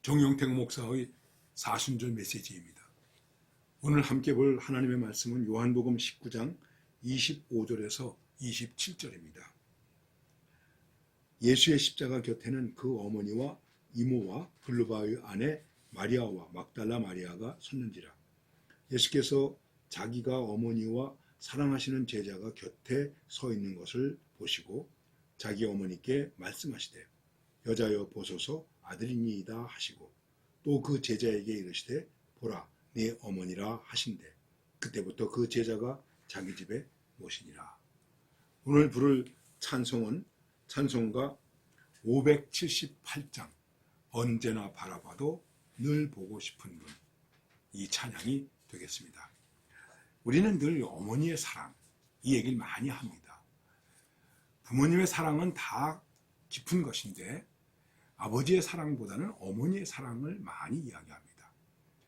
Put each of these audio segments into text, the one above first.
정영택 목사의 사순절 메시지입니다. 오늘 함께 볼 하나님의 말씀은 요한복음 19장 25절에서 27절입니다. 예수의 십자가 곁에는 그 어머니와 이모와 글로바의 아내 마리아와 막달라 마리아가 섰는지라. 예수께서 자기가 어머니와 사랑하시는 제자가 곁에 서 있는 것을 보시고 자기 어머니께 말씀하시되 여자여 보소서 아들이니이다 하시고 또 그 제자에게 이르시되 보라 네 어머니라 하신대 그때부터 그 제자가 자기 집에 모시니라. 오늘 부를 찬송은 찬송가 578장 언제나 바라봐도 늘 보고 싶은 분, 이 찬양이 되겠습니다. 우리는 늘 어머니의 사랑, 이 얘기를 많이 합니다. 부모님의 사랑은 다 깊은 것인데 아버지의 사랑보다는 어머니의 사랑을 많이 이야기합니다.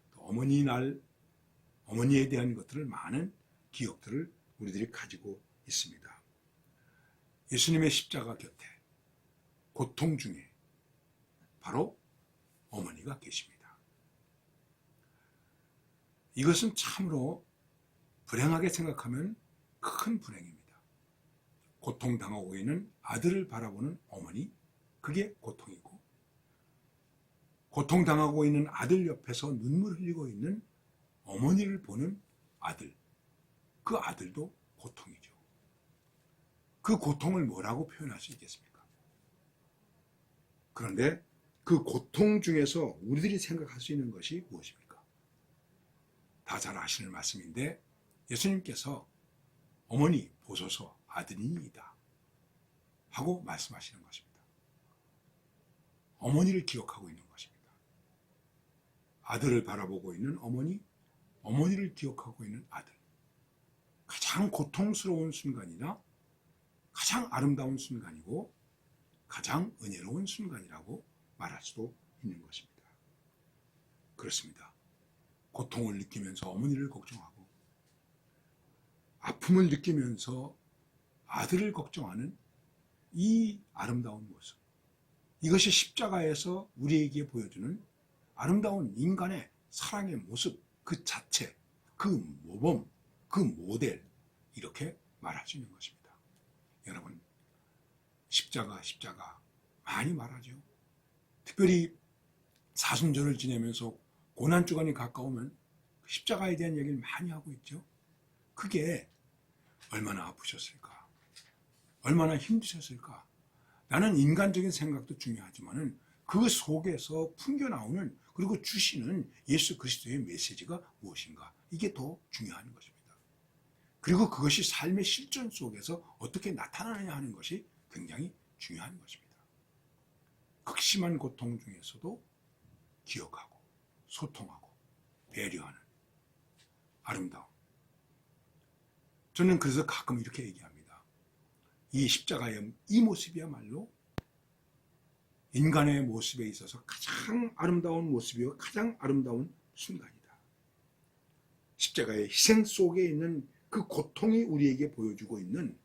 또 어머니에 대한 것들을 많은 기억들을 우리들이 가지고 있습니다. 예수님의 십자가 곁에 고통 중에 바로 어머니가 계십니다. 이것은 참으로 불행하게 생각하면 큰 불행입니다. 고통당하고 있는 아들을 바라보는 어머니, 그게 고통이고 고통당하고 있는 아들 옆에서 눈물 흘리고 있는 어머니를 보는 아들, 그 아들도 고통이죠. 그 고통을 뭐라고 표현할 수 있겠습니까? 그런데 그 고통 중에서 우리들이 생각할 수 있는 것이 무엇입니까? 다 잘 아시는 말씀인데 예수님께서 어머니 보소서 아들이니이다 하고 말씀하시는 것입니다. 어머니를 기억하고 있는 것입니다. 아들을 바라보고 있는 어머니, 어머니를 기억하고 있는 아들. 가장 고통스러운 순간이나 가장 아름다운 순간이고 가장 은혜로운 순간이라고 말할 수도 있는 것입니다. 그렇습니다. 고통을 느끼면서 어머니를 걱정하고 아픔을 느끼면서 아들을 걱정하는 이 아름다운 모습, 이것이 십자가에서 우리에게 보여주는 아름다운 인간의 사랑의 모습, 그 자체, 그 모범, 그 모델, 이렇게 말할 수 있는 것입니다. 여러분, 십자가 많이 말하죠. 특별히 사순절을 지내면서 고난주간이 가까우면 십자가에 대한 얘기를 많이 하고 있죠. 그게 얼마나 아프셨을까? 얼마나 힘드셨을까? 나는 인간적인 생각도 중요하지만은 그 속에서 풍겨나오는 그리고 주시는 예수 그리스도의 메시지가 무엇인가? 이게 더 중요한 것입니다. 그리고 그것이 삶의 실전 속에서 어떻게 나타나느냐 하는 것이 굉장히 중요한 것입니다. 극심한 고통 중에서도 기억하고 소통하고 배려하는 아름다움. 저는 그래서 가끔 이렇게 얘기합니다. 이 십자가의 이 모습이야말로 인간의 모습에 있어서 가장 아름다운 모습이요 가장 아름다운 순간이다. 십자가의 희생 속에 있는 그 고통이 우리에게 보여주고 있는,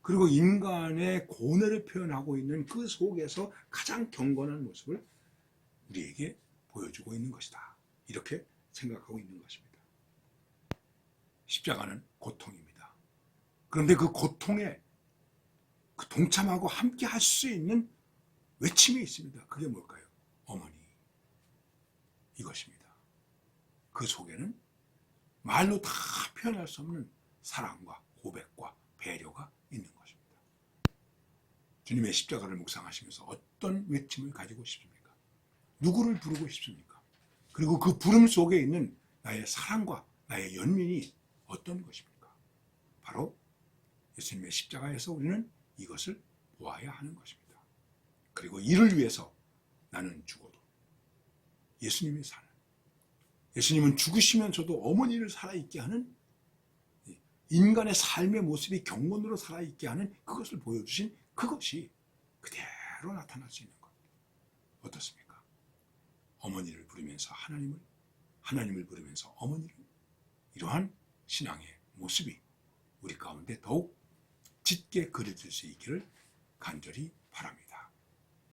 그리고 인간의 고뇌를 표현하고 있는 그 속에서 가장 경건한 모습을 우리에게 보여주고 있는 것이다. 이렇게 생각하고 있는 것입니다. 십자가는 고통입니다. 그런데 그 고통에 그 동참하고 함께 할 수 있는 외침이 있습니다. 그게 뭘까요? 어머니. 이것입니다. 그 속에는 말로 다 표현할 수 없는 사랑과 고백과 배려가 있는 것입니다. 주님의 십자가를 묵상하시면서 어떤 외침을 가지고 싶습니까? 누구를 부르고 싶습니까? 그리고 그 부름 속에 있는 나의 사랑과 나의 연민이 어떤 것입니까? 바로 예수님의 십자가에서 우리는 이것을 보아야 하는 것입니다. 그리고 이를 위해서 나는 죽어도 예수님이 사는, 예수님은 죽으시면서도 어머니를 살아있게 하는, 인간의 삶의 모습이 경건으로 살아있게 하는 그것을 보여주신 그것이 그대로 나타날 수 있는 것. 어떻습니까? 어머니를 부르면서 하나님을 부르면서 어머니를, 이러한 신앙의 모습이 우리 가운데 더욱 짙게 그려질 수 있기를 간절히 바랍니다.